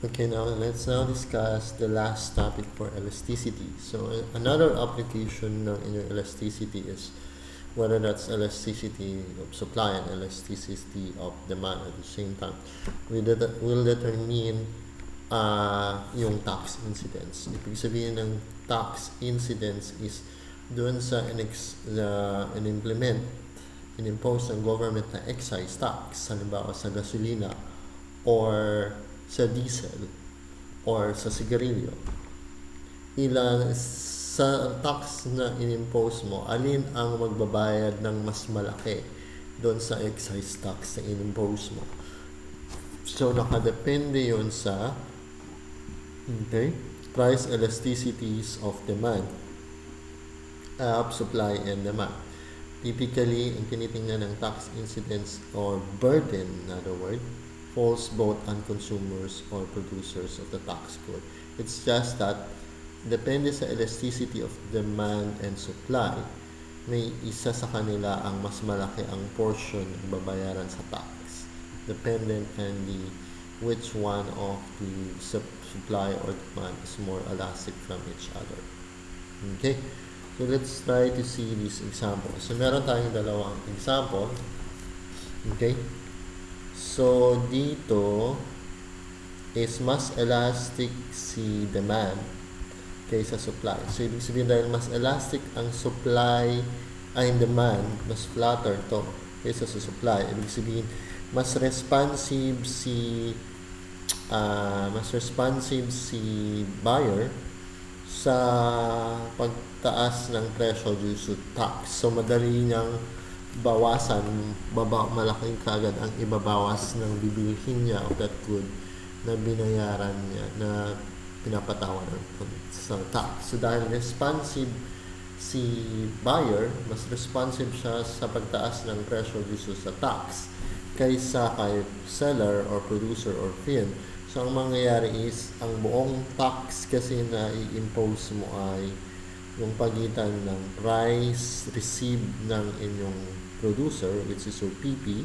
Okay, now let's now discuss the last topic for elasticity. So another application ng elasticity is whether that's elasticity of supply and elasticity of demand at the same time. Will determine yung tax incidence. Ibig sabihin ng tax incidence is doon sa in-impose ng government na excise tax, halimbawa sa gasolina or sa diesel or sa sigarilyo. Ilan sa tax na in-impose mo, alin ang magbabayad ng mas malaki doon sa excise tax na in-impose mo? So nakadepende yun sa price elasticities of demand, supply and demand. Typically, ang tinitingnan ng tax incidence or burden, in other words, falls both on consumers or producers of the tax code. It's just that depende sa elasticity of demand and supply, may isa sa kanila ang mas malaki ang portion ng babayaran sa tax, dependent on which one of the supply or demand is more elastic from each other. Okay, so let's try to see these examples. So meron tayong dalawang example. Okay, so dito is mas elastic si demand kaysa supply. So ibig sabihin dahil mas elastic ang supply ay demand, mas flatter to kaysa sa supply. Ibig sabihin mas responsive si buyer sa pagtaas ng presyo due to tax. So madali niyang bawasan, malaking kagad ang ibabawas ng bibilhin niya of that good na binayaran niya, na pinapatawaran sa tax. So dahil responsive si buyer, mas responsive siya sa pagtaas ng presyo due sa tax kaysa kay seller or producer or firm. So ang mangyayari is ang buong tax kasi na i-impose mo ay yung pagitan ng price received ng inyong producer, which is your PP,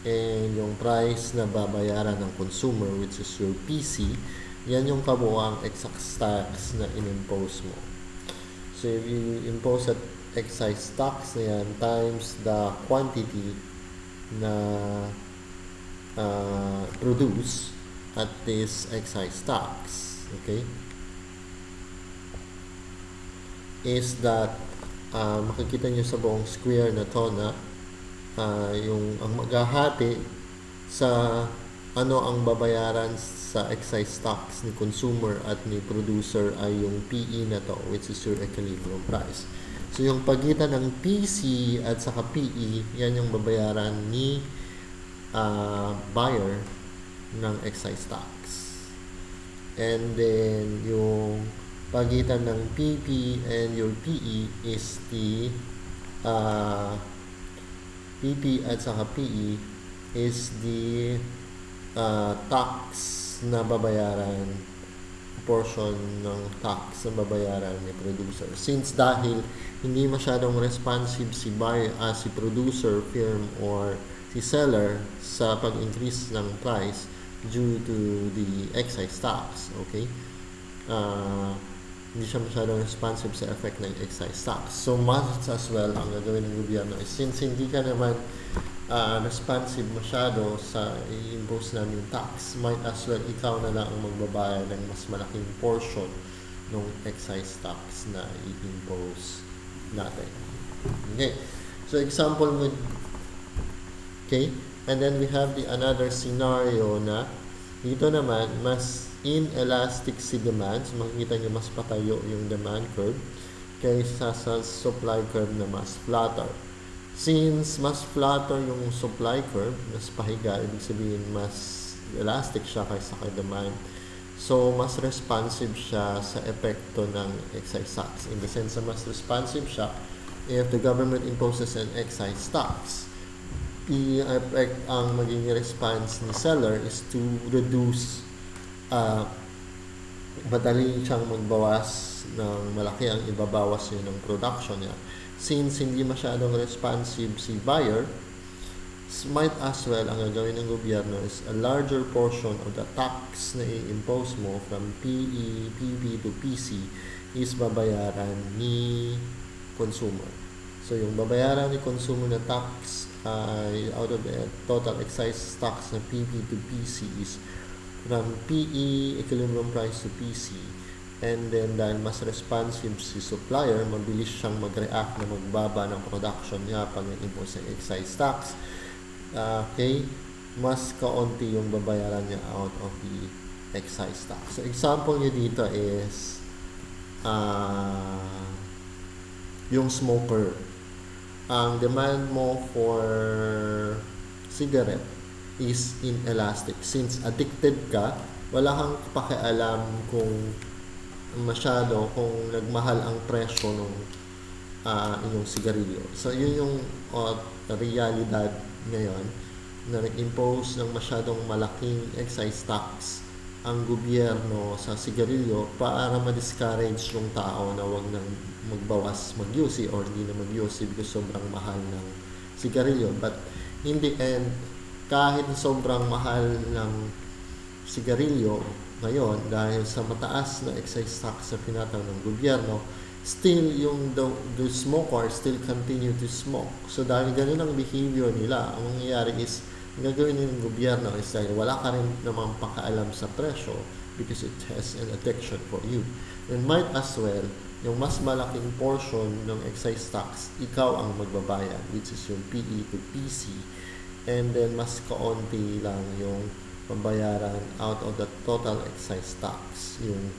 and yung price na babayaran ng consumer, which is your PC. Yan yung kabuuang excise tax na in-impose mo. So if you impose that excise tax na yan times the quantity na produce at this excise tax, okay, is that makikita nyo sa buong square na to na yung ang maghahati sa ano ang babayaran sa excise tax ni consumer at ni producer ay yung PE na to, which is your equilibrium price. So yung pagitan ng PC at saka PE, yan yung babayaran ni buyer ng excise tax. And then yung pagitan ng PP and your PE is the PP at saka PE is the tax na babayaran, portion ng tax na babayaran ni producer. Since dahil hindi masyadong responsive si buyer, si producer, firm, or si seller sa pag-increase ng price due to the excise tax, okay? Hindi siya masyadong responsive sa effect ng excise tax. So, must as well ang gagawin ng gobyerno is since hindi ka naman responsive masyado sa i-impose namin tax, might as well ikaw na lang ang magbabayad ng mas malaking portion ng excise tax na i-impose natin. Okay. So, example mo, okay, and then we have the another scenario na dito naman, mas inelastic si demand. So, makikita nyo mas patayo yung demand curve kaysa sa supply curve na mas flatter. Since mas flatter yung supply curve, mas pahiga, ibig sabihin mas elastic siya kaysa kay demand. So, mas responsive siya sa epekto ng excise tax. In the sense na mas responsive siya, if the government imposes an excise tax, i-effect ang magiging response ni seller is to reduce, madali siyang magbawas ng malaki ang ibabawas yun ng production niya. Since hindi masyadong responsive si buyer might as well, ang gagawin ng gobyerno is a larger portion of the tax na i-impose mo from PE, PB to PC is babayaran ni consumer. So, yung babayaran ni consumer na tax ay out of the total excise tax na PB to PC is from PE, equilibrium price to PC. And then, dahil mas responsive si supplier, mabilis siyang mag-react na magbaba ng production niya pag nag-impose ng excise tax. Okay, mas kaunti yung babayaran niya out of the excise tax. So, example niya dito is yung smoker. Ang demand mo for cigarette is inelastic. Since addicted ka, wala kang pakialam kung masyado, kung nagmahal ang presyo ng inyong sigarilyo. So, yun yung realidad ngayon na nag-impose ng masyadong malaking excise tax ang gobyerno sa sigarilyo para ma-discourage yung tao na wag nang magbawas mag-UC or hindi na mag-UC because sobrang mahal ng sigarilyo. But in the end, kahit sobrang mahal ng sigarilyo ngayon dahil sa mataas na excise tax na pinataw ng gobyerno, still yung the smoker still continue to smoke. So dahil ganun ang behavior nila, ang mangyayari is ang gagawin ng gobyerno is dahil wala ka rin namang pakaalam sa presyo because it has an addiction for you. And might as well, yung mas malaking portion ng excise tax, ikaw ang magbabayad, which is yung PE to PC. And then mas kaunti lang yung pambayaran out of the total excise tax, yung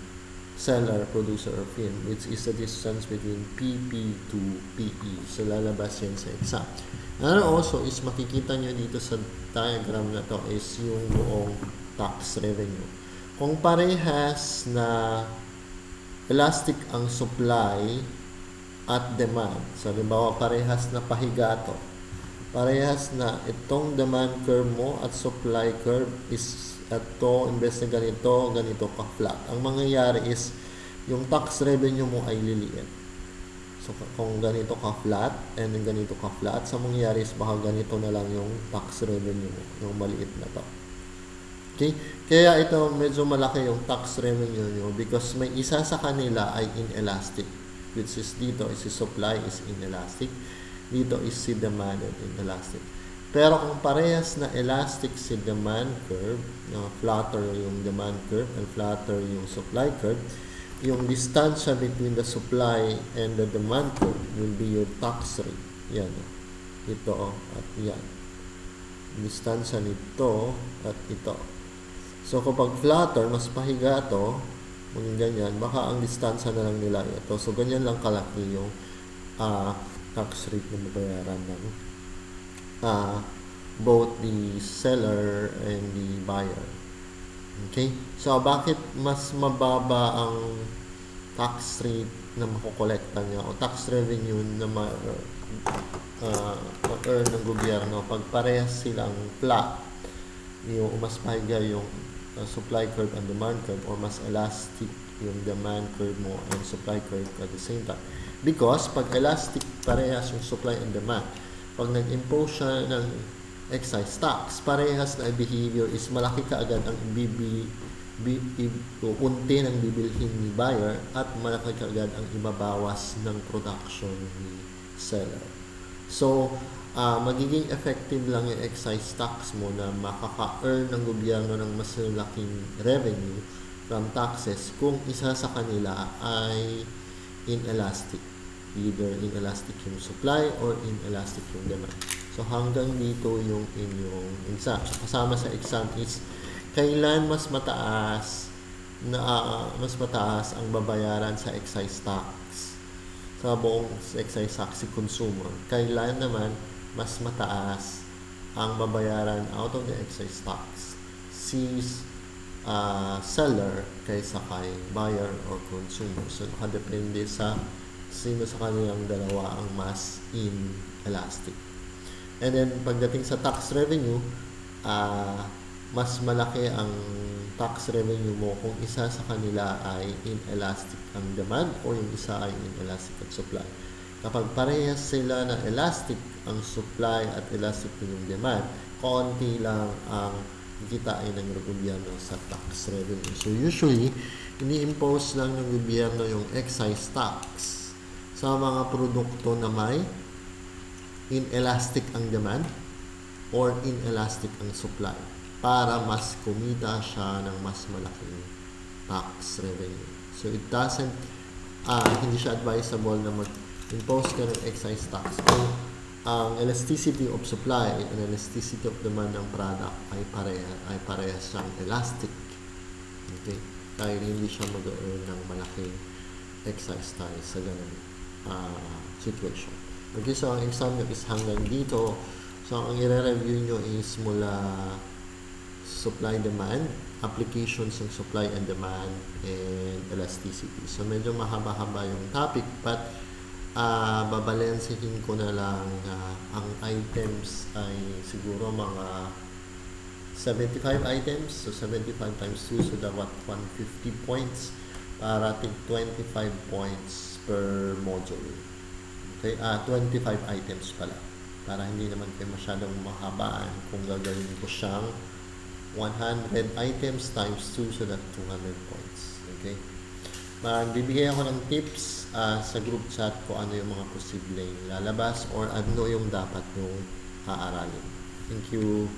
seller, producer, or film, which is the distance between PP to PE. So, lalabas yan sa exam. Ano also is makikita nyo dito sa diagram na to is yung buong tax revenue. Kung parehas na elastic ang supply at demand, so halimbawa parehas na pahiga to, parehas na itong demand curve mo at supply curve is ito, imbes na ganito ka-flat. Ang mangyayari is, yung tax revenue mo ay liliit. So, kung ganito ka-flat, and then ganito ka-flat, sa mangyayari is baka ganito na lang yung tax revenue mo, yung maliit na to. Okay? Kaya ito, medyo malaki yung tax revenue nyo because may isa sa kanila ay inelastic, which is dito is si supply is inelastic, dito is si demand and inelastic. Pero kung parehas na elastic si demand curve, flatter yung demand curve and flatter yung supply curve, yung distansya between the supply and the demand curve will be your tax rate. Yan. Ito at yan. Distansya nito at ito. So kapag flatter, mas pahiga to, maging ganyan, baka ang distansya na lang nila ito. So ganyan lang kalaki yung tax rate na mabayaran ng both the seller and the buyer. Okay? So, bakit mas mababa ang tax rate na makukolekta niya o tax revenue na ma-earn ng gobyerno pag parehas silang flat, yung mas pahiga yung supply curve and demand curve or mas elastic yung demand curve mo and supply curve at the same time? Because pag elastic parehas yung supply and demand, pag nag-impose siya ng excise tax, parehas na behavior is malaki kaagad ang unti ng bibilhin ni buyer at malaki kaagad ang ibabawas ng production ni seller. So, magiging effective lang yung excise tax mo na makaka-earn ng gobyerno ng mas laking revenue from taxes kung isa sa kanila ay inelastic. Either inelastic yung supply or inelastic yung demand. So, hanggang dito yung inyong exam. So, kasama sa exam is kailan mas mataas ang babayaran sa excise tax sa buong excise tax si consumer. Kailan naman mas mataas ang babayaran out of the excise tax si seller kaysa kay buyer or consumer. So, nakadepende sa sino sa kanilang dalawa ang mas inelastic. And then, pagdating sa tax revenue, mas malaki ang tax revenue mo kung isa sa kanila ay inelastic ang demand o yung isa ay inelastic ang supply. Kapag parehas sila na elastic ang supply at elastic din yung demand, konti lang ang kitain ng gobyerno sa tax revenue. So usually, ini-impose lang ng gobyerno yung excise tax sa mga produkto na may inelastic ang demand or inelastic ang supply para mas kumita siya ng mas malaking tax revenue. So it doesn't, hindi siya advisable na mag-impose ka ng excise tax kung ang elasticity of supply and elasticity of demand ng product ay parehas siyang elastic. Okay? Dahil hindi siya mag-earn ng malaking excise tax sa ganun situation. Okay, so ang exam nyo is hanggang dito. So ang i-review nyo is mula supply-demand, applications ng supply and demand, and elasticity. So medyo mahaba-haba yung topic, but babalansihin ko na lang ang items ay siguro mga 75 items. So 75 times 2, so dapat 150 points para tig 25 points per module. Okay, 25 items pala. Para hindi naman kayo masyadong mahabaan kung gagawin ko siyang 100 items times 2, so that 200 points. Okay? Magbibigay ako ng tips sa group chat ko ano yung mga posibleng lalabas or ano yung dapat nyo aaralin. Thank you.